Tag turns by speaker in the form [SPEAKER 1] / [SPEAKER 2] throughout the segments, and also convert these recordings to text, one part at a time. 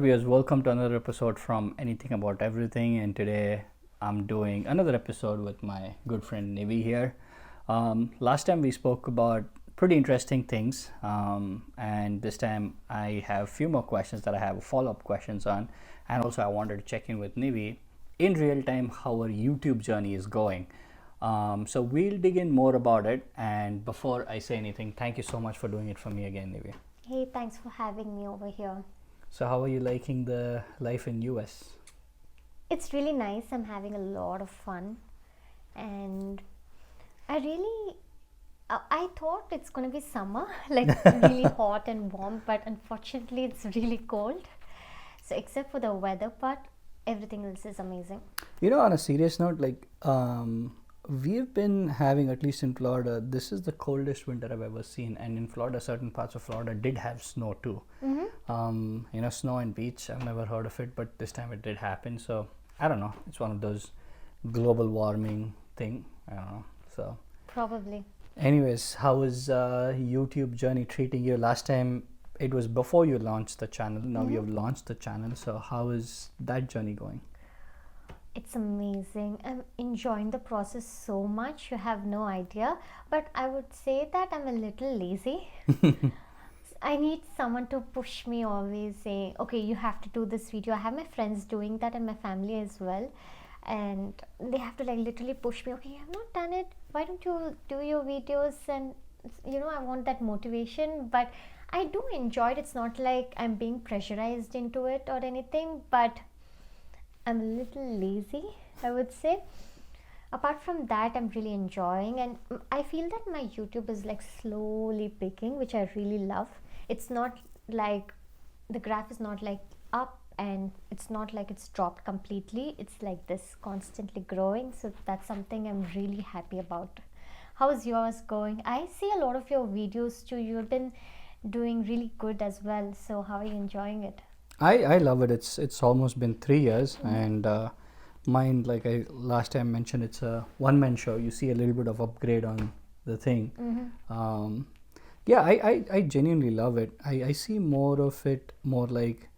[SPEAKER 1] viewers, welcome to another episode from Anything About Everything, and today I'm doing another episode with my good friend Nivi here. Last time we spoke about pretty interesting things, and this time I have a few more questions that I have follow-up questions on, and also I wanted to check in with Nivi in real time how our YouTube journey is going. So we'll dig in more about it, and before I say anything, thank you so much for doing it for me again, Nivi.
[SPEAKER 2] Hey, thanks for having me over here.
[SPEAKER 1] So how are you liking the life in US?
[SPEAKER 2] It's really nice. I'm having a lot of fun, and I thought it's gonna be summer, like really hot and warm, but unfortunately, it's really cold. So, except for the weather part, everything else is amazing.
[SPEAKER 1] You know, on a serious note, we've been having, at least in Florida, this is the coldest winter I've ever seen. And in Florida, certain parts of Florida did have snow too. Snow and beach, I've never heard of it, but this time it did happen. So I don't know, it's one of those global warming thing. I don't know. So
[SPEAKER 2] Probably.
[SPEAKER 1] anyways, how is YouTube journey treating you? Last time it was before you launched the channel. Now you have launched the channel. So how is that journey going?
[SPEAKER 2] It's amazing. I'm enjoying the process so much. You have no idea. But I would say that I'm a little lazy. I need someone to push me, always say, okay, you have to do this video. I have my friends doing that and my family as well. And they have to like literally push me, okay, you have not done it. Why don't you do your videos? And I want that motivation. But I do enjoy it. It's not like I'm being pressurized into it or anything. But I'm a little lazy, I would say. Apart from that, I'm really enjoying, and I feel that my YouTube is like slowly picking, which I really love. It's not like the graph is not like up, and it's not like it's dropped completely. It's like this constantly growing, so that's something I'm really happy about. How's yours going? I see a lot of your videos too. You've been doing really good as well. So how are you enjoying it?
[SPEAKER 1] I love it. It's almost been 3 years, and mine, like I last time mentioned, it's a one-man show. You see a little bit of upgrade on the thing. Yeah, I genuinely love it. I see more of it, more like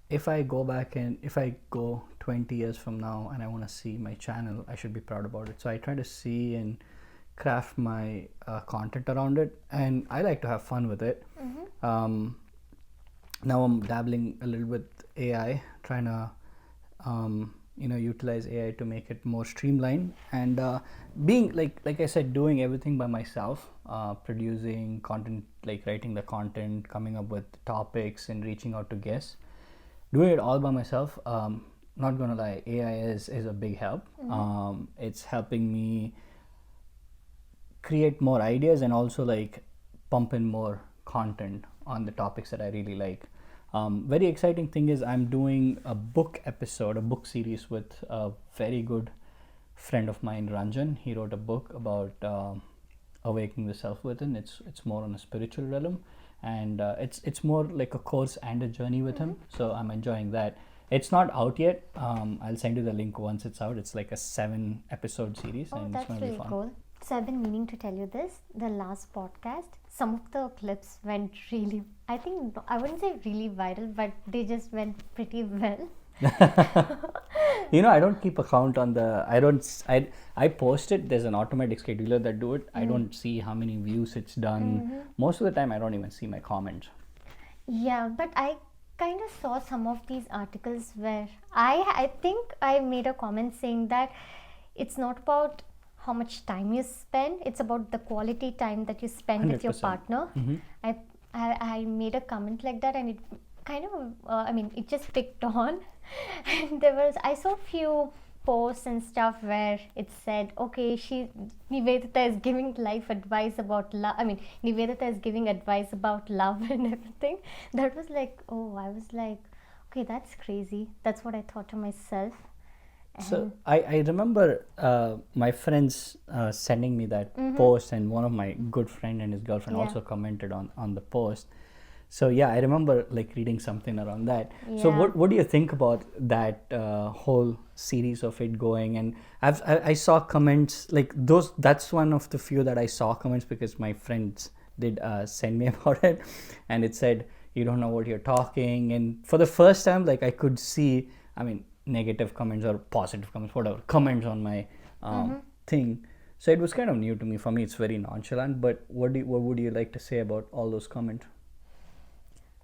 [SPEAKER 1] if I go back and if I go 20 years from now and I want to see my channel, I should be proud about it. So I try to see and craft my content around it, and I like to have fun with it. Now I'm dabbling a little with AI, trying to utilize AI to make it more streamlined, and being like I said, doing everything by myself, producing content, like writing the content, coming up with topics, and reaching out to guests, doing it all by myself. Not gonna lie, AI is a big help. It's helping me create more ideas and also like pump in more content on the topics that I really like. Very exciting thing is I'm doing a book episode, a book series with a very good friend of mine, Ranjan. He wrote a book about awakening the self within. It's more on a spiritual realm, and it's more like a course and a journey with him. So I'm enjoying that. It's not out yet. I'll send you the link once it's out. It's like a 7-episode series,
[SPEAKER 2] Oh,
[SPEAKER 1] and it's
[SPEAKER 2] that's
[SPEAKER 1] going to be
[SPEAKER 2] really
[SPEAKER 1] fun.
[SPEAKER 2] cool. So I've been meaning to tell you this. The last podcast, some of the clips went really, I think, I wouldn't say really viral, but they just went pretty well.
[SPEAKER 1] I don't keep account on the. I post it. There's an automatic scheduler that do it. I don't see how many views it's done. Most of the time, I don't even see my comments.
[SPEAKER 2] Yeah, but I kind of saw some of these articles where I think I made a comment saying that it's not about how much time you spend, it's about the quality time that you spend with your
[SPEAKER 1] 100%.
[SPEAKER 2] partner. I made a comment like that, and it kind of it just picked on. And I saw few posts and stuff where it said, okay, Nivedita is giving life advice about love. Nivedita is giving advice about love and everything. That was like, oh, I was like, okay, that's crazy. That's what I thought to myself.
[SPEAKER 1] So I remember my friends sending me that post, and one of my good friend and his girlfriend
[SPEAKER 2] Yeah.
[SPEAKER 1] also commented on the post. So yeah, I remember like reading something around that. So
[SPEAKER 2] Yeah.
[SPEAKER 1] what do you think about that whole series of it going? And I saw comments like those. That's one of the few that I saw comments, because my friends did send me about it, and it said, you don't know what you're talking. And for the first time, like, I could see, I mean, negative comments or positive comments, whatever, comments on my thing. So it was kind of new to me. For me, it's very nonchalant. But what would you like to say about all those comments?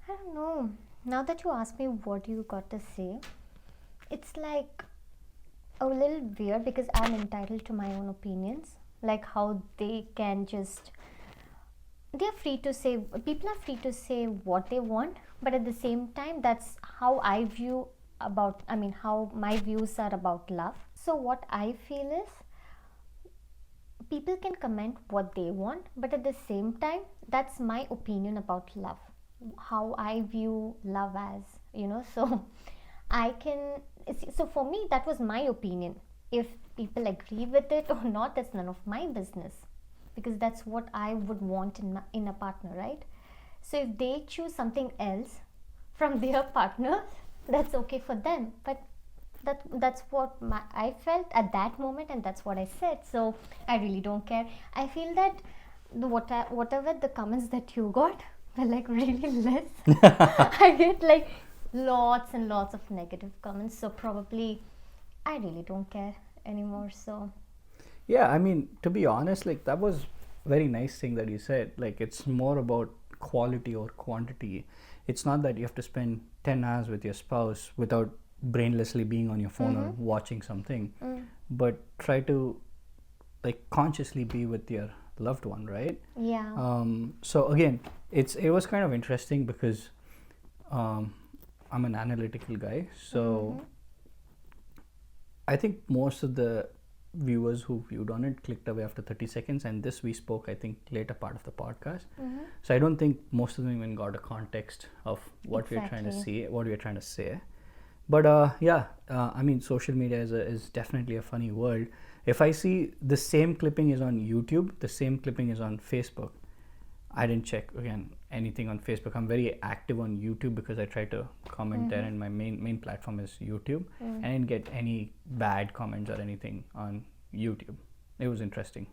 [SPEAKER 2] I don't know. Now that you ask me what you got to say, it's like a little weird because I'm entitled to my own opinions. Like how they can just, they're free to say, people are free to say what they want, but at the same time, that's how I view about, I mean, how my views are about love. So what I feel is, people can comment what they want, but at the same time, that's my opinion about love, how I view love as, so I can, so for me, that was my opinion. If people agree with it or not, that's none of my business, because that's what I would want in a partner, right? So if they choose something else from their partner, that's okay for them, but that's what I felt at that moment, and that's what I said. So I really don't care. I feel that whatever the comments that you got were like really less. I get like lots and lots of negative comments, so probably I really don't care anymore. So
[SPEAKER 1] yeah, I mean, to be honest, like, that was very nice thing that you said. Like, it's more about quality or quantity. It's not that you have to spend 10 hours with your spouse without brainlessly being on your phone or watching something, but try to, like, consciously be with your loved one, right?
[SPEAKER 2] yeah.
[SPEAKER 1] So again, it was kind of interesting because I'm an analytical guy, so I think most of the viewers who viewed on it clicked away after 30 seconds, and this we spoke, I think, later part of the podcast. So I don't think most of them even got a context of what we're trying to see, what we're trying to say. But I mean, social media is definitely a funny world. If I see the same clipping is on YouTube, the same clipping is on Facebook, I didn't check again anything on Facebook. I'm very active on YouTube because I try to comment there, and my main platform is YouTube. I didn't get any bad comments or anything on YouTube. It was interesting.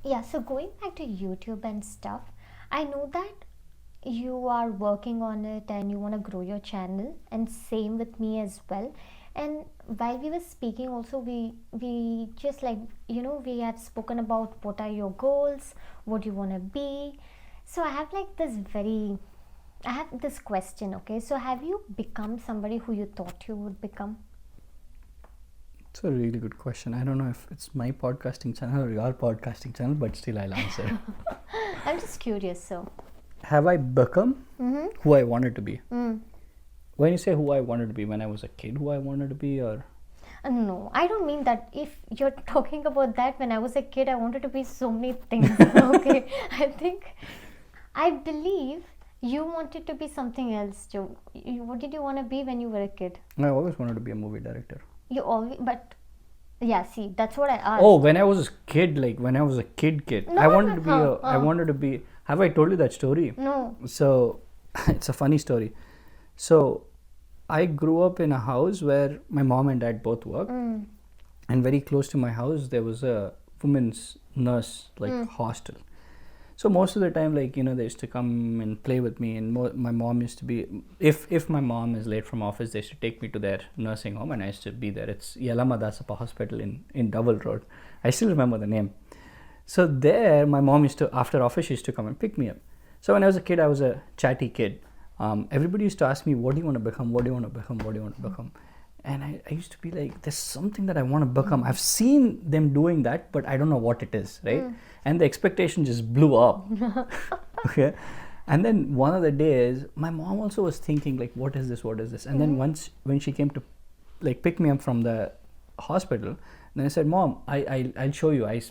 [SPEAKER 2] Yeah, so going back to YouTube and stuff, I know that you are working on it and you want to grow your channel, and same with me as well. And while we were speaking also, we just like, we had spoken about what are your goals, what you want to be. So I have like I have this question. Okay, so have you become somebody who you thought you would become?
[SPEAKER 1] It's a really good question. I don't know if it's my podcasting channel or your podcasting channel, but still I'll answer.
[SPEAKER 2] I'm just curious. So
[SPEAKER 1] have I become who I wanted to be? When you say who I wanted to be, when I was a kid, who I wanted to be, or?
[SPEAKER 2] No, I don't mean that. If you're talking about that, when I was a kid, I wanted to be so many things. Okay, I believe you wanted to be something else, Joe. What did you want to be when you were a kid?
[SPEAKER 1] I always wanted to be a movie director.
[SPEAKER 2] You always, but yeah, see, that's what I asked.
[SPEAKER 1] Oh, when I was a kid, like when I was a kid,
[SPEAKER 2] No,
[SPEAKER 1] I wanted to be
[SPEAKER 2] I
[SPEAKER 1] wanted to be. Have I told you that story?
[SPEAKER 2] No.
[SPEAKER 1] So, it's a funny story. So, I grew up in a house where my mom and dad both worked, and very close to my house there was a women's nurse hostel. So most of the time, like, they used to come and play with me, and my mom used to be, if my mom is late from office, they used to take me to their nursing home, and I used to be there. It's Yalamadasapa Hospital in Double Road. I still remember the name. So there, my mom used to, after office, she used to come and pick me up. So when I was a kid, I was a chatty kid. Everybody used to ask me, what do you want to become? What do you want to become? What do you want to become? And I used to be like, there's something that I want to become. I've seen them doing that, but I don't know what it is, right? And the expectation just blew up. Okay. And then one of the days, my mom also was thinking, like, what is this? What is this? And then when she came to, like, pick me up from the hospital, then I said, Mom, I'll show you. I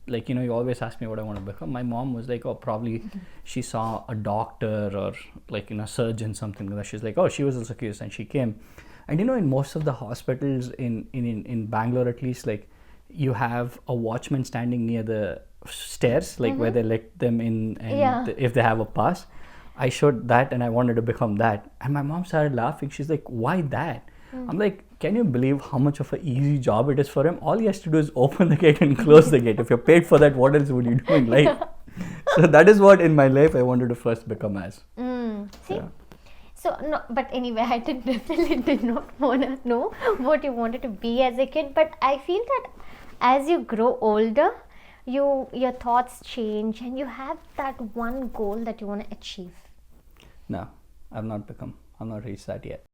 [SPEAKER 1] like, you always ask me what I want to become. My mom was like, oh, probably she saw a doctor or like, surgeon, something like that. She's like, oh, she was also curious, and she came. And in most of the hospitals in Bangalore, at least, like, you have a watchman standing near the stairs, like where they let them in, and if they have a pass. I showed that, and I wanted to become that. And my mom started laughing. She's like, why that? I'm like, can you believe how much of an easy job it is for him? All he has to do is open the gate and close the gate. If you're paid for that, what else would you do in life? So that is what in my life I wanted to first become as.
[SPEAKER 2] See?
[SPEAKER 1] Yeah.
[SPEAKER 2] So, no, but anyway, I definitely did not want to know what you wanted to be as a kid. But I feel that as you grow older, your thoughts change and you have that one goal that you want to achieve.
[SPEAKER 1] No, I've not reached that yet.